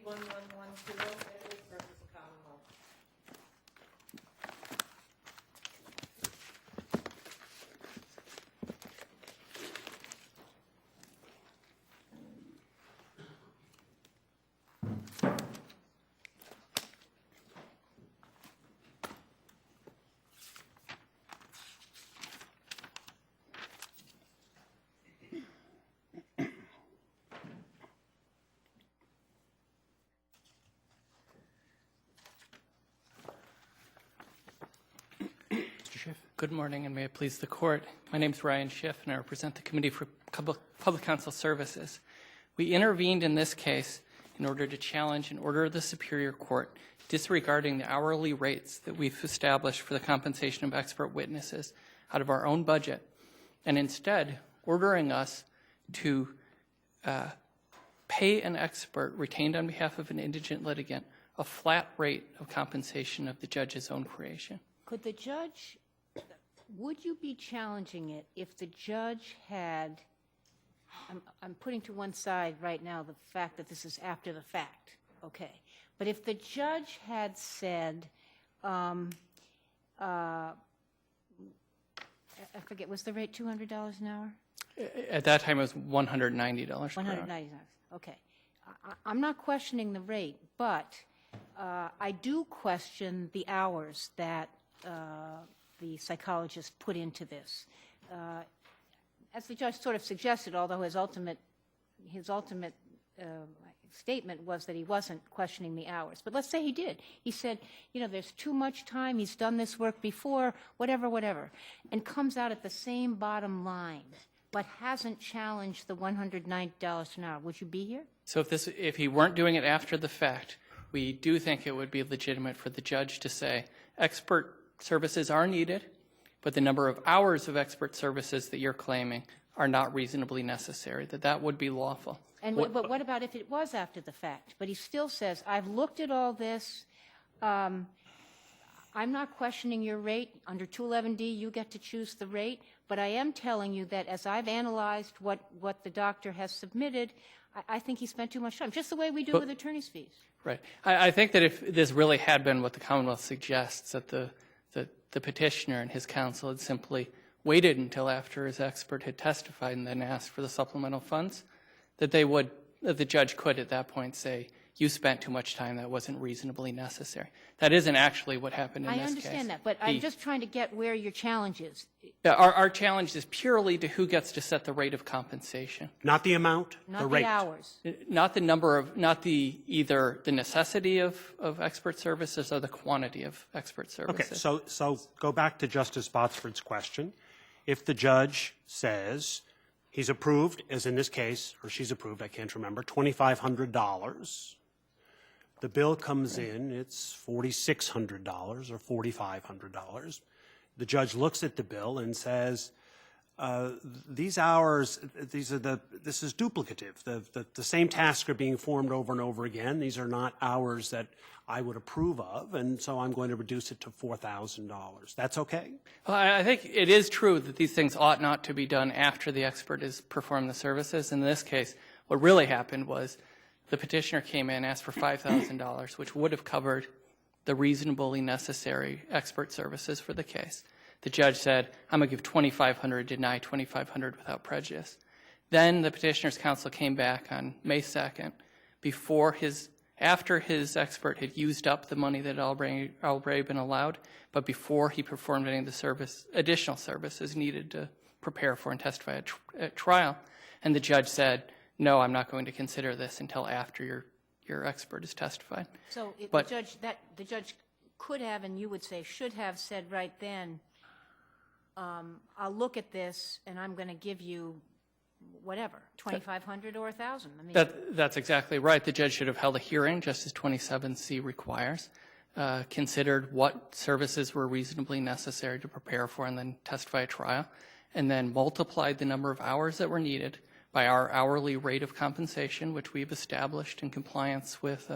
SJC-11120 versus the Commonwealth. Good morning, and may it please the Court. My name is Ryan Schiff, and I represent the Committee for Public Counsel Services. We intervened in this case in order to challenge an order of the Superior Court disregarding the hourly rates that we've established for the compensation of expert witnesses out of our own budget, and instead ordering us to pay an expert retained on behalf of an indigent litigant a flat rate of compensation of the judge's own creation. Could the judge, would you be challenging it if the judge had, I'm putting to one side right now the fact that this is after the fact, okay, but if the judge had said, I forget, was the rate $200 an hour? At that time, it was $190 per hour. $190, okay. I'm not questioning the rate, but I do question the hours that the psychologist put into this. As the judge sort of suggested, although his ultimate statement was that he wasn't questioning the hours. But let's say he did. He said, you know, there's too much time, he's done this work before, whatever, and comes out at the same bottom line, but hasn't challenged the $190 an hour. Would you be here? So if he weren't doing it after the fact, we do think it would be legitimate for the judge to say, expert services are needed, but the number of hours of expert services that you're claiming are not reasonably necessary, that would be lawful. And but what about if it was after the fact? But he still says, I've looked at all this. I'm not questioning your rate. Under 211D, you get to choose the rate. But I am telling you that as I've analyzed what the doctor has submitted, I think he spent too much time, just the way we do with attorney's fees. Right. I think that if this really had been what the Commonwealth suggests, that the petitioner and his counsel had simply waited until after his expert had testified and then asked for the supplemental funds, that the judge could at that point say, you spent too much time, that wasn't reasonably necessary. That isn't actually what happened in this case. I understand that, but I'm just trying to get where your challenge is. Our challenge is purely to who gets to set the rate of compensation. Not the amount, Not the rate. the hours. Not the number of, either the necessity of expert services or the quantity of expert services. Okay, so go back to Justice Botsford's question. If the judge says he's approved, as in this case, or she's approved, I can't remember, $2,500, the bill comes in, it's $4,600 or $4,500. The judge looks at the bill and says, these hours, this is duplicative. The same tasks are being formed over and over again. These are not hours that I would approve of, and so I'm going to reduce it to $4,000. That's okay? Well, I think it is true that these things ought not to be done after the expert has performed the services. In this case, what really happened was the petitioner came in, asked for $5,000, which would have covered the reasonably necessary expert services for the case. The judge said, I'm going to give $2,500, deny $2,500 without prejudice. Then the petitioner's counsel came back on May 2nd, after his expert had used up the money that had already been allowed, but before he performed any of the additional services needed to prepare for and testify at trial. And the judge said, no, I'm not going to consider this until after your expert has testified. So the judge could have, and you would say should have, said right then, I'll look at this and I'm going to give you whatever, $2,500 or $1,000. I mean, that's exactly right. The judge should have held a hearing, just as 27C requires, considered what services were reasonably necessary to prepare for and then testify at trial, and then multiplied the number of hours that were needed by our hourly rate of compensation, which we've established in compliance with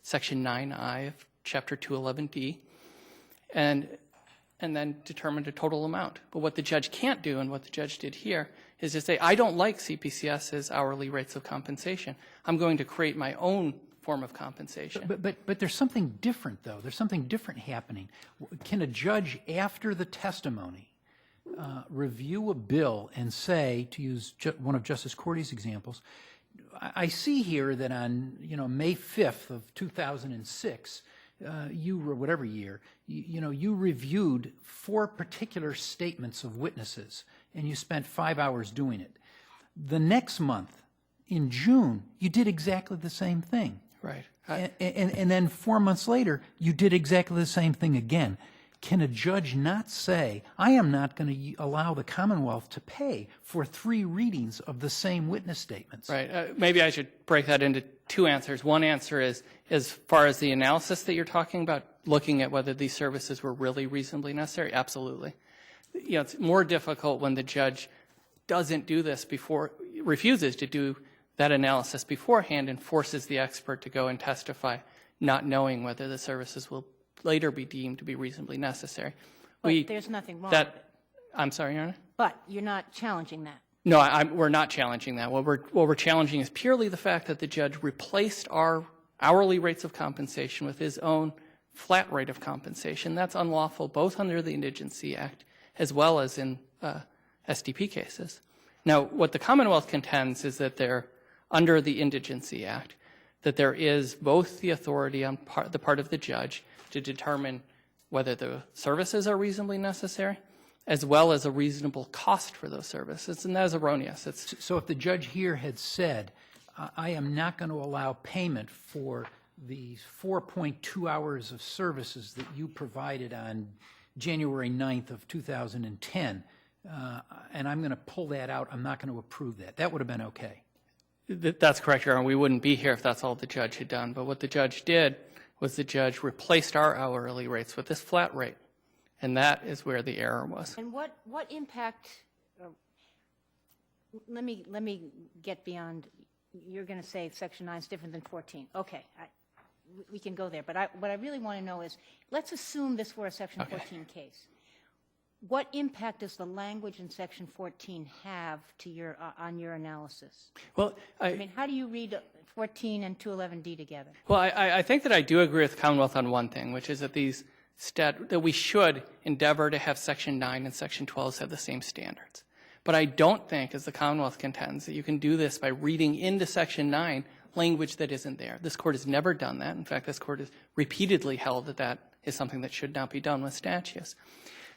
Section 9I of Chapter 211D, and then determined a total amount. But what the judge can't do, and what the judge did here, is to say, I don't like CPCS's hourly rates of compensation. I'm going to create my own form of compensation. But there's something different, though. There's something different happening. Can a judge, after the testimony, review a bill and say, to use one of Justice Cordy's examples, I see here that on May 5th of 2006, you or whatever year, you reviewed 4 particular statements of witnesses, and you spent 5 hours doing it. The next month, in June, you did exactly the same thing. Right. And then 4 months later, you did exactly the same thing again. Can a judge not say, I am not going to allow the Commonwealth to pay for 3 readings of the same witness statements? Right. Maybe I should break that into 2 answers. One answer is, as far as the analysis that you're talking about, looking at whether these services were really reasonably necessary, absolutely. It's more difficult when the judge doesn't do this before, refuses to do that analysis beforehand and forces the expert to go and testify, not knowing whether the services will later be deemed to be reasonably necessary. But there's nothing wrong with it. I'm sorry, Your Honor? But you're not challenging that. No, we're not challenging that. What we're challenging is purely the fact that the judge replaced our hourly rates of compensation with his own flat rate of compensation. That's unlawful both under the Indigency Act as well as in SDP cases. Now, what the Commonwealth contends is that under the Indigency Act, that there is both the authority on the part of the judge to determine whether the services are reasonably necessary, as well as a reasonable cost for those services, and that is erroneous. So if the judge here had said, I am not going to allow payment for the 4.2 hours of services that you provided on January 9th of 2010, and I'm going to pull that out, I'm not going to approve that. That would have been okay. That's correct, Your Honor. We wouldn't be here if that's all the judge had done. But what the judge did was the judge replaced our hourly rates with this flat rate, and that is where the error was. And what impact, let me get beyond, you're going to say Section 9 is different than 14. Okay, we can go there. But what I really want to know is, let's assume this were a Section 14 case. What impact does the language in Section 14 have to on your analysis? Well, I mean, how do you read 14 and 211D together? Well, I think that I do agree with the Commonwealth on one thing, which is that that we should endeavor to have Section 9 and Section 12 have the same standards. But I don't think, as the Commonwealth contends, that you can do this by reading into Section 9 language that isn't there. This Court has never done that. In fact, this Court has repeatedly held that that is something that should not be done with statutes.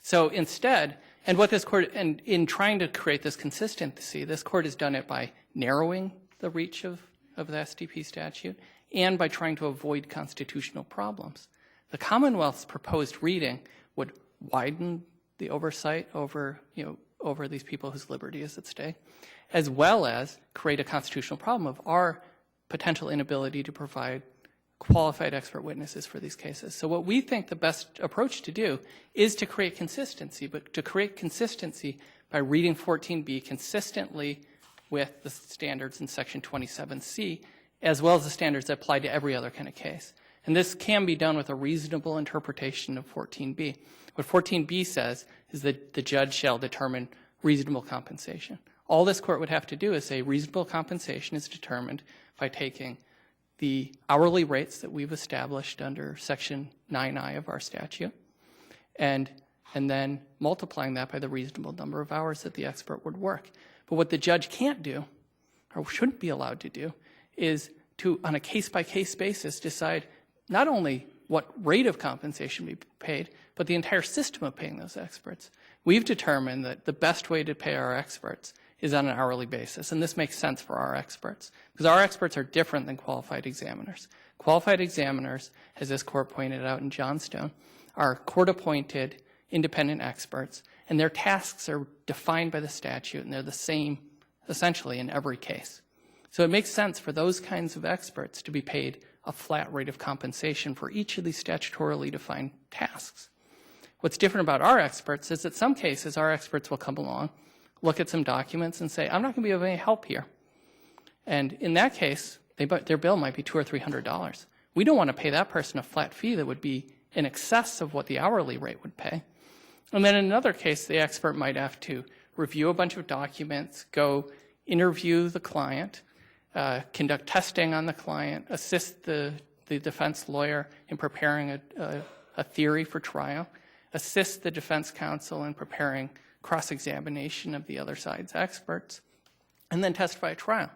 So instead, and what this Court, and in trying to create this consistency, this Court has done it by narrowing the reach of the SDP statute and by trying to avoid constitutional problems. The Commonwealth's proposed reading would widen the oversight over these people whose liberty is at stake, as well as create a constitutional problem of our potential inability to provide qualified expert witnesses for these cases. So what we think the best approach to do is to create consistency, but to create consistency by reading 14B consistently with the standards in Section 27C, as well as the standards that apply to every other kind of case. And this can be done with a reasonable interpretation of 14B. What 14B says is that the judge shall determine reasonable compensation. All this Court would have to do is say reasonable compensation is determined by taking the hourly rates that we've established under Section 9I of our statute, and then multiplying that by the reasonable number of hours that the expert would work. But what the judge can't do, or shouldn't be allowed to do, is to, on a case-by-case basis, decide not only what rate of compensation be paid, but the entire system of paying those experts. We've determined that the best way to pay our experts is on an hourly basis, and this makes sense for our experts, because our experts are different than qualified examiners. Qualified examiners, as this Court pointed out in Johnstone, are court-appointed independent experts, and their tasks are defined by the statute, and they're the same, essentially, in every case. So it makes sense for those kinds of experts to be paid a flat rate of compensation for each of these statutorily defined tasks. What's different about our experts is that some cases our experts will come along, look at some documents and say, I'm not going to be of any help here. And in that case, their bill might be $200 or $300. We don't want to pay that person a flat fee that would be in excess of what the hourly rate would pay. And then in another case, the expert might have to review a bunch of documents, go interview the client, conduct testing on the client, assist the defense lawyer in preparing a theory for trial, assist the defense counsel in preparing cross-examination of the other side's experts, and then testify at trial.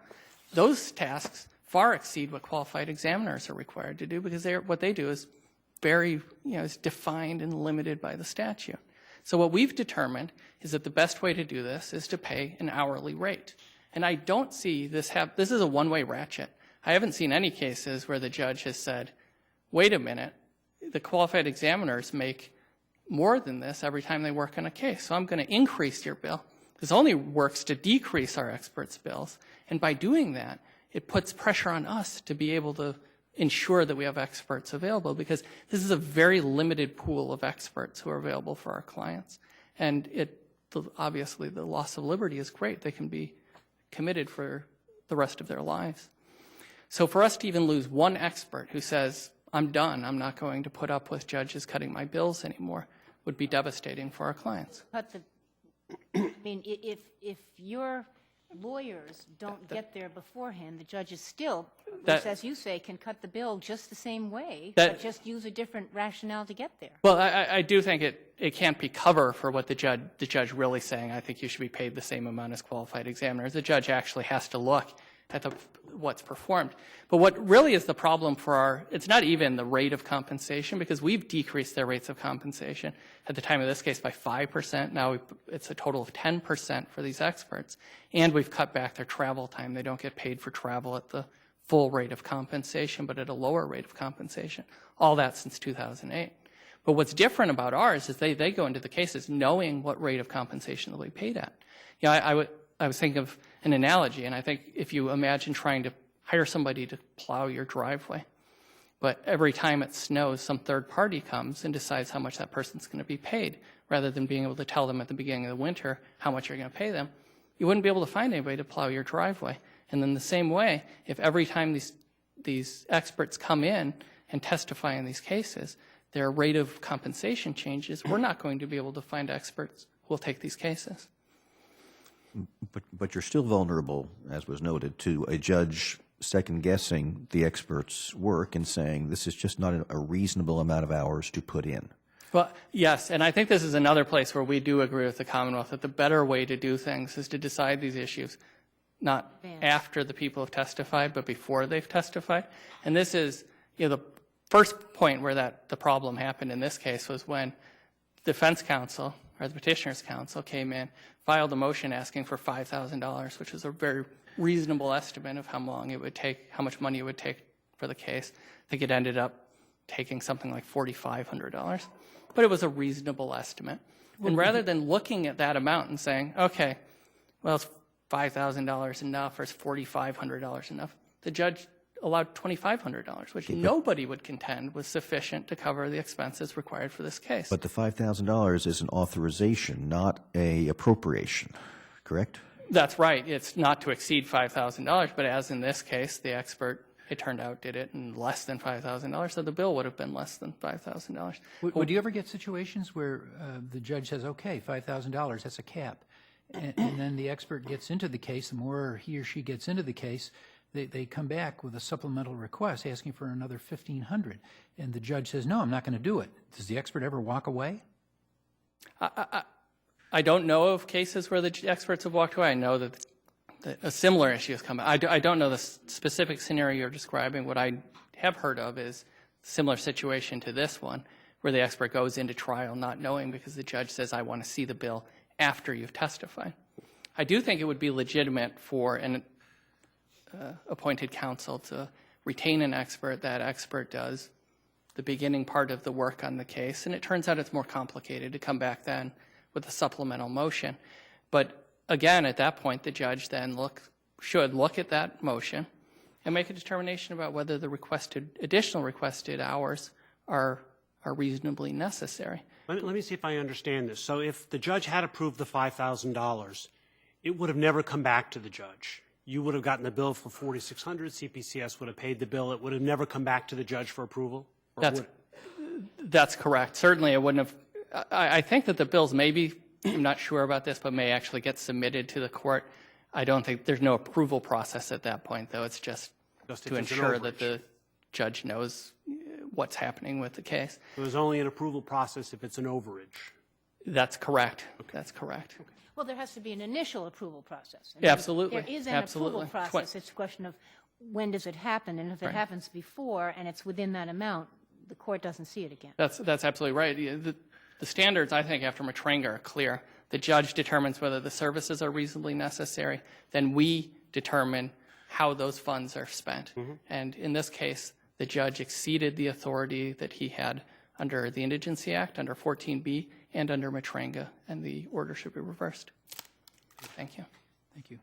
Those tasks far exceed what qualified examiners are required to do because what they do is very, is defined and limited by the statute. So what we've determined is that the best way to do this is to pay an hourly rate. And I don't see this this is a one-way ratchet. I haven't seen any cases where the judge has said, wait a minute, the qualified examiners make more than this every time they work on a case, so I'm going to increase your bill. This only works to decrease our experts' bills, and by doing that, it puts pressure on us to be able to ensure that we have experts available, because this is a very limited pool of experts who are available for our clients. And obviously the loss of liberty is great. They can be committed for the rest of their lives. So for us to even lose one expert who says, I'm done, I'm not going to put up with judges cutting my bills anymore, would be devastating for our clients. But I mean, if your lawyers don't get there beforehand, the judges still, as you say, can cut the bill just the same way, but just use a different rationale to get there. Well, I do think it can't be cover for what the judge really saying. I think you should be paid the same amount as qualified examiners. The judge actually has to look at what's performed. But what really is the problem for it's not even the rate of compensation, because we've decreased their rates of compensation at the time of this case by 5%. Now it's a total of 10% for these experts. And we've cut back their travel time. They don't get paid for travel at the full rate of compensation, but at a lower rate of compensation. All that since 2008. But what's different about ours is they go into the cases knowing what rate of compensation they'll be paid at. I was thinking of an analogy, and I think if you imagine trying to hire somebody to plow your driveway, but every time it snows, some third party comes and decides how much that person's going to be paid, rather than being able to tell them at the beginning of the winter how much you're going to pay them, you wouldn't be able to find anybody to plow your driveway. And in the same way, if every time these experts come in and testify in these cases, their rate of compensation changes, we're not going to be able to find experts who will take these cases. But you're still vulnerable, as was noted, to a judge second-guessing the expert's work and saying this is just not a reasonable amount of hours to put in. Well, yes, and I think this is another place where we do agree with the Commonwealth that the better way to do things is to decide these issues not after the people have testified, but before they've testified. And this is, the first point where the problem happened in this case was when defense counsel, or the petitioner's counsel, came in, filed a motion asking for $5,000, which is a very reasonable estimate of how long it would take, how much money it would take for the case. I think it ended up taking something like $4,500, but it was a reasonable estimate. And rather than looking at that amount and saying, okay, well, is $5,000 enough or is $4,500 enough, the judge allowed $2,500, which nobody would contend was sufficient to cover the expenses required for this case. But the $5,000 is an authorization, not a appropriation, correct? That's right. It's not to exceed $5,000, but as in this case, the expert, it turned out, did it in less than $5,000, so the bill would have been less than $5,000. Would you ever get situations where the judge says, okay, $5,000, that's a cap, and then the expert gets into the case, the more he or she gets into the case, they come back with a supplemental request asking for another $1,500, and the judge says, no, I'm not going to do it. Does the expert ever walk away? I don't know of cases where the experts have walked away. I know that a similar issue has come up. I don't know the specific scenario you're describing. What I have heard of is a similar situation to this one, where the expert goes into trial not knowing because the judge says, I want to see the bill after you've testified. I do think it would be legitimate for an appointed counsel to retain an expert. That expert does the beginning part of the work on the case, and it turns out it's more complicated to come back then with a supplemental motion. But again, at that point, the judge then should look at that motion and make a determination about whether the additional requested hours are reasonably necessary. Let me see if I understand this. So if the judge had approved the $5,000, it would have never come back to the judge. You would have gotten the bill for $4,600. CPCS would have paid the bill. It would have never come back to the judge for approval? That's correct. Certainly it wouldn't have. I think that the bills I'm not sure about this, but may actually get submitted to the court I don't think, there's no approval process at that point, though. It's just Just if to it's an ensure that overage. the judge knows what's happening with the case. There's only an approval process if it's an overage. That's correct. That's correct. Well, there has to be an initial approval process. Yeah, absolutely. There is an Absolutely. approval process. It's a question of when does it happen, and if it happens before and it's within that amount, the court doesn't see it again. That's absolutely right. The standards, I think, after Matranga are clear. The judge determines whether the services are reasonably necessary. Then we determine how those funds are spent. And in this case, the judge exceeded the authority that he had under the Indigency Act, under 14B, and under Matranga, and the order should be reversed. Thank you. Thank you.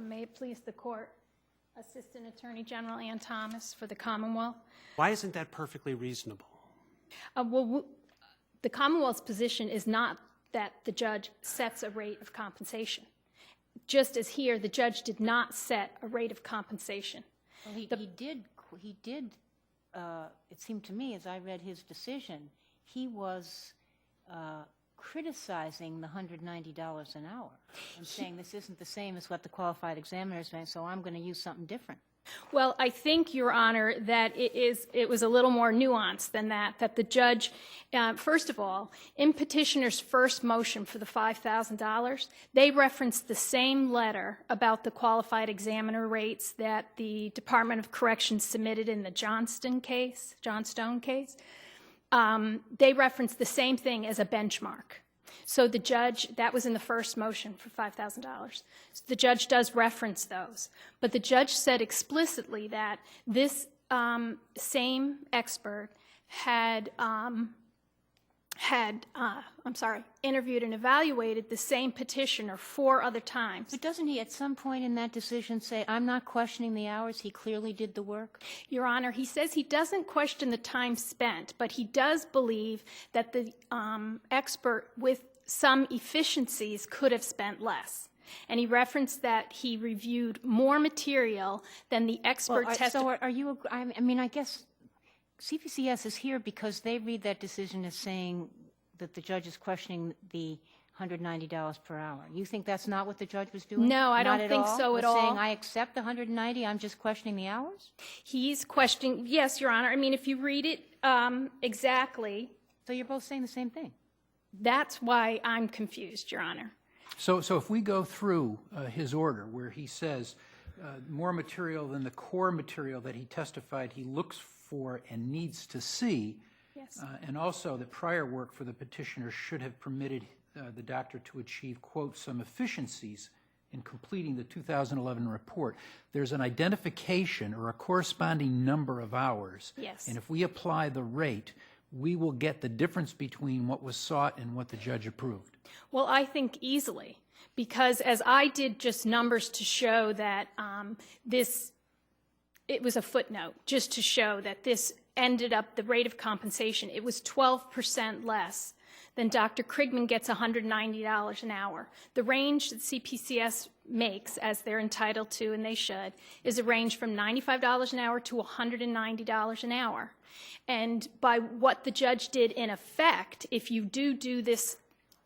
May it please the court, Assistant Attorney General Ann Thomas for the Commonwealth. Why isn't that perfectly reasonable? The Commonwealth's position is not that the judge sets a rate of compensation. Just as here, the judge did not set a rate of compensation. Well, he did, it seemed to me, as I read his decision, he was criticizing the $190 an hour and saying this isn't the same as what the qualified examiners made, so I'm going to use something different. Well, I think, Your Honor, that it was a little more nuanced than that the judge, first of all, in petitioner's first motion for the $5,000, they referenced the same letter about the qualified examiner rates that the Department of Corrections submitted in the Johnstone case. They referenced the same thing as a benchmark. So the judge, that was in the first motion for $5,000. So the judge does reference those. But the judge said explicitly that this same expert had interviewed and evaluated the same petitioner 4 other times. But doesn't he at some point in that decision say, I'm not questioning the hours, he clearly did the work? Your Honor, he says he doesn't question the time spent, but he does believe that the expert with some efficiencies could have spent less. And he referenced that he reviewed more material than the expert testified. So are you, I mean, I guess CPCS is here because they read that decision as saying that the judge is questioning the $190 per hour. You think that's not what the judge was doing? No, I don't think so at all. Saying, I accept the $190, I'm just questioning the hours? He's questioning, yes, Your Honor. I mean, if you read it exactly. So you're both saying the same thing? That's why I'm confused, Your Honor. So if we go through his order where he says more material than the core material that he testified he looks for and needs to see, Yes. And also that prior work for the petitioner should have permitted the doctor to achieve, quote, some efficiencies in completing the 2011 report, there's an identification or a corresponding number of hours. Yes. And if we apply the rate, we will get the difference between what was sought and what the judge approved. Well, I think easily, because as I did just numbers to show that it was a footnote, just to show that this ended up, the rate of compensation, it was 12% less than Dr. Krigman gets $190 an hour. The range that CPCS makes, as they're entitled to, and they should, is a range from $95 an hour to $190 an hour. And by what the judge did in effect, if you do this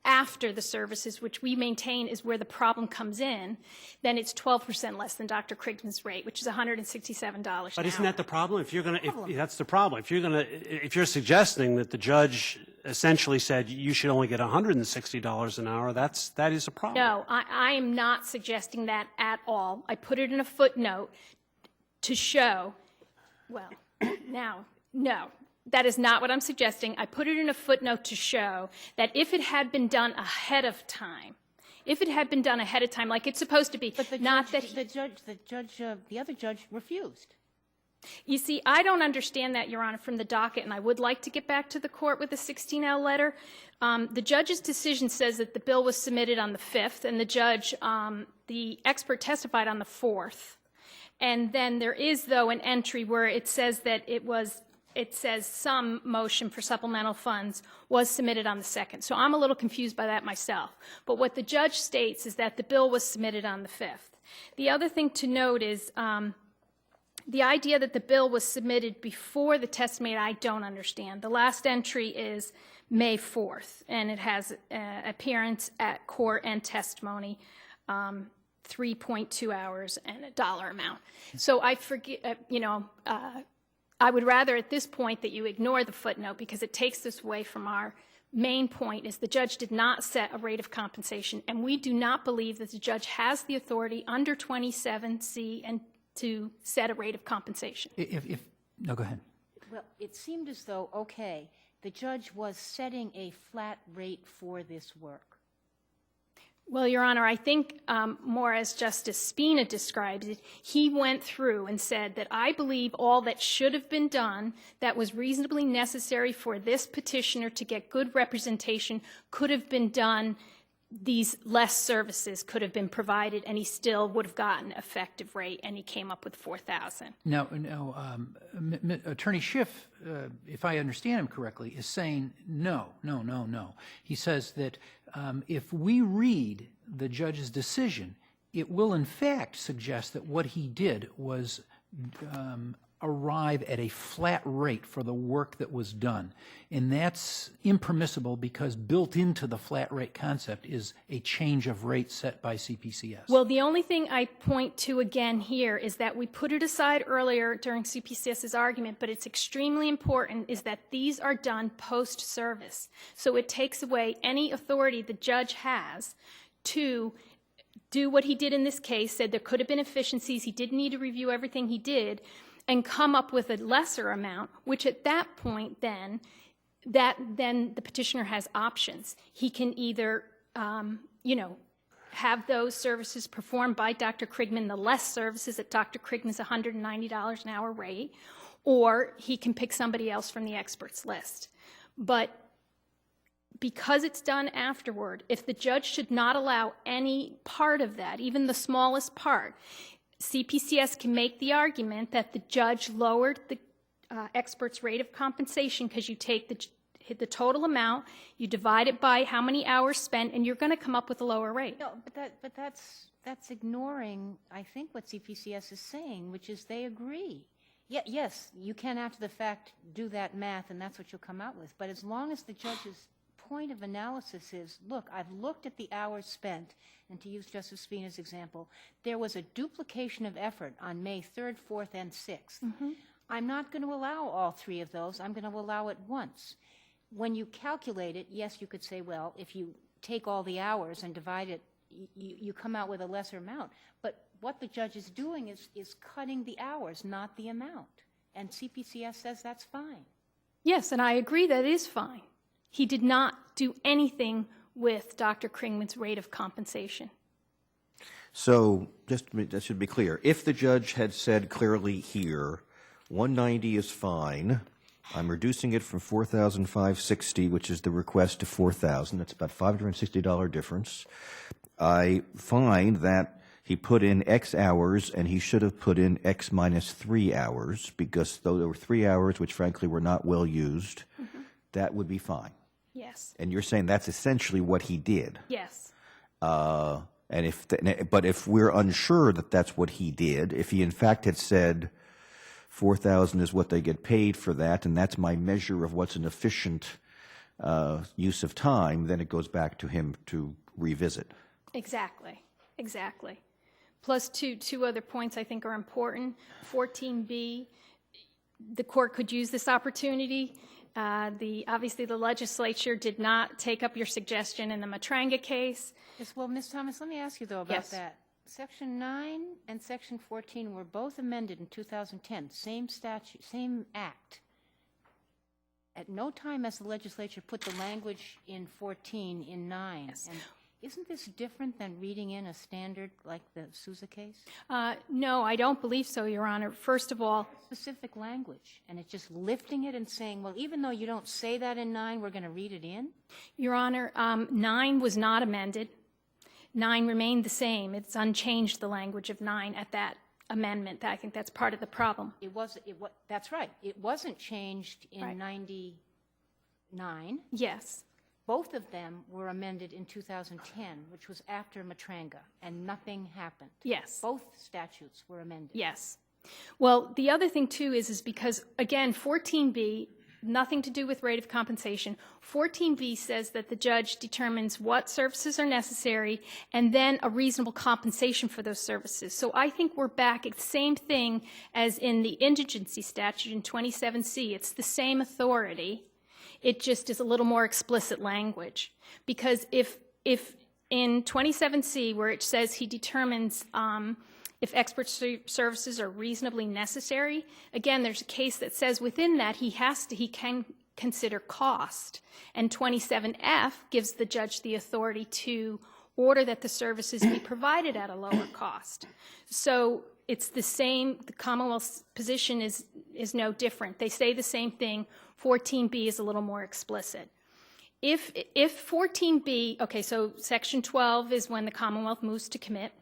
after the services, which we maintain is where the problem comes in, then it's 12% less than Dr. Krigman's rate, which is $167 an hour. But isn't that the problem? If that's the problem. If you're suggesting that the judge essentially said you should only get $160 an hour, that is a problem. No, I am not suggesting that at all. I put it in a footnote to show, well, now, no. That is not what I'm suggesting. I put it in a footnote to show that if it had been done ahead of time, like it's supposed to be, but the other judge refused. You see, I don't understand that, Your Honor, from the docket, and I would like to get back to the court with the 16L letter. The judge's decision says that the bill was submitted on the 5th, and the expert testified on the 4th. And then there is, though, an entry where it says that it says some motion for supplemental funds was submitted on the 2nd. So I'm a little confused by that myself. But what the judge states is that the bill was submitted on the 5th. The other thing to note is The idea that the bill was submitted before the testimony, I don't understand. The last entry is May 4th, and it has appearance at court and testimony, 3.2 hours and a dollar amount. So I forget, I would rather at this point that you ignore the footnote because it takes this away from our main point is the judge did not set a rate of compensation, and we do not believe that the judge has the authority under 27C and to set a rate of compensation. No, go ahead. Well, it seemed as though, okay, the judge was setting a flat rate for this work. Well, Your Honor, I think more as Justice Spina described it, he went through and said that I believe all that should have been done that was reasonably necessary for this petitioner to get good representation could have been done. These less services could have been provided, and he still would have gotten effective rate, and he came up with $4,000. Now, Attorney Schiff, if I understand him correctly, is saying no. He says that if we read the judge's decision, it will in fact suggest that what he did was arrive at a flat rate for the work that was done. And that's impermissible because built into the flat rate concept is a change of rate set by CPCS. Well, the only thing I point to again here is that we put it aside earlier during CPCS's argument, but it's extremely important is that these are done post-service. So it takes away any authority the judge has to do what he did in this case, said there could have been efficiencies, he didn't need to review everything he did, and come up with a lesser amount, which at that point then the petitioner has options. He can either, have those services performed by Dr. Krigman, the less services at Dr. Krigman's $190 an hour rate, or he can pick somebody else from the experts list. But because it's done afterward, if the judge should not allow any part of that, even the smallest part, CPCS can make the argument that the judge lowered the expert's rate of compensation because you take the total amount, you divide it by how many hours spent, and you're going to come up with a lower rate. No, but that's ignoring, I think, what CPCS is saying, which is they agree. Yes, you can after the fact do that math, and that's what you'll come out with. But as long as the judge's point of analysis is, look, I've looked at the hours spent, and to use Justice Spina's example, there was a duplication of effort on May 3rd, 4th, and 6th. Mm-hmm. I'm not going to allow all three of those. I'm going to allow it once. When you calculate it, yes, you could say, well, if you take all the hours and divide it, you come out with a lesser amount. But what the judge is doing is cutting the hours, not the amount. And CPCS says that's fine. Yes, and I agree that is fine. He did not do anything with Dr. Krigman's rate of compensation. So that should be clear. If the judge had said clearly here, 190 is fine, I'm reducing it from $4,560, which is the request, to $4,000. That's about $560 difference. I find that he put in X hours, and he should have put in X minus 3 hours, because though there were 3 hours which frankly were not well used, that would be fine. Yes. And you're saying that's essentially what he did. Yes. But if we're unsure that that's what he did, if he in fact had said $4,000 is what they get paid for that, and that's my measure of what's an efficient use of time, then it goes back to him to revisit. Exactly. Plus two other points I think are important. 14B, the court could use this opportunity. Obviously the legislature did not take up your suggestion in the Matranga case. Yes, well, Ms. Thomas, let me ask you, though, about that. Section 9 and Section 14 were both amended in 2010, same statute, same act. At no time has the legislature put the language in 14 in 9. Yes. And isn't this different than reading in a standard like the Sousa case? No, I don't believe so, Your Honor. First of all, specific language, and it's just lifting it and saying, well, even though you don't say that in 9, we're going to read it in? Your Honor, 9 was not amended. 9 remained the same. It's unchanged, the language of 9 at that amendment. I think that's part of the problem. That's right. It wasn't changed in 99. Yes. Both of them were amended in 2010, which was after Matranga, and nothing happened. Yes. Both statutes were amended. Yes. Well, the other thing, too, is because, again, 14B, nothing to do with rate of compensation. 14B says that the judge determines what services are necessary and then a reasonable compensation for those services. So I think we're back at the same thing as in the indigency statute in 27C. It's the same authority. It just is a little more explicit language. Because if in 27C, where it says he determines if expert services are reasonably necessary, again, there's a case that says within that he can consider cost. And 27F gives the judge the authority to order that the services be provided at a lower cost. So it's the same, the Commonwealth's position is no different. They say the same thing. 14B is a little more explicit. If 14B, okay, so Section 12 is when the Commonwealth moves to commit,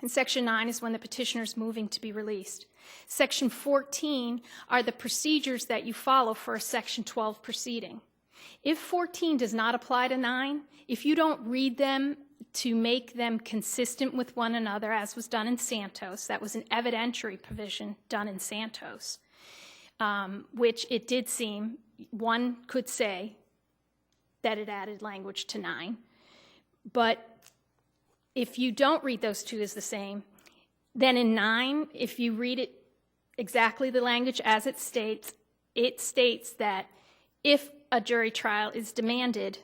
and Section 9 is when the petitioner is moving to be released. Section 14 are the procedures that you follow for a Section 12 proceeding. If 14 does not apply to 9, if you don't read them to make them consistent with one another, as was done in Santos, that was an evidentiary provision done in Santos, which it did seem, one could say that it added language to 9, but if you don't read those two as the same, then in 9, if you read it exactly the language as it states that if a jury trial is demanded,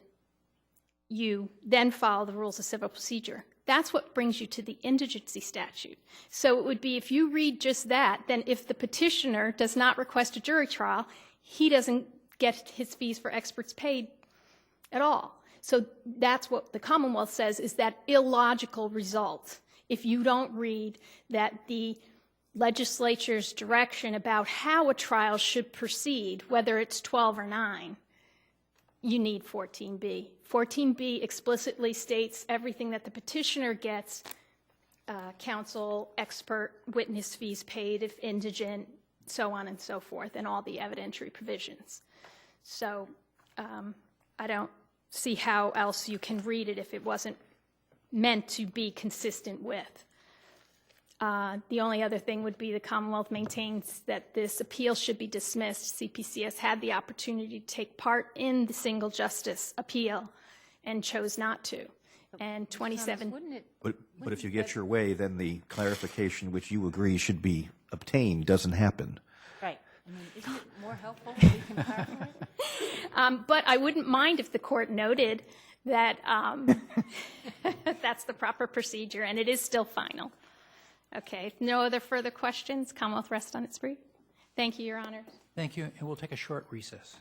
you then follow the rules of civil procedure. That's what brings you to the indigency statute. So it would be if you read just that, then if the petitioner does not request a jury trial, he doesn't get his fees for experts paid at all. So that's what the Commonwealth says is that illogical result. If you don't read that the legislature's direction about how a trial should proceed, whether it's 12 or 9, you need 14B. 14B explicitly states everything that the petitioner gets, counsel, expert, witness fees paid if indigent, so on and so forth, and all the evidentiary provisions. So I don't see how else you can read it if it wasn't meant to be consistent with. The only other thing would be the Commonwealth maintains that this appeal should be dismissed. CPCS had the opportunity to take part in the single justice appeal and chose not to. And 27. But if you get your way, then the clarification which you agree should be obtained doesn't happen. Right. I mean, isn't it more helpful if we can clarify it? But I wouldn't mind if the court noted that that's the proper procedure, and it is still final. Okay, no other further questions? Commonwealth rests on its brief. Thank you, Your Honors. Thank you, and we'll take a short recess.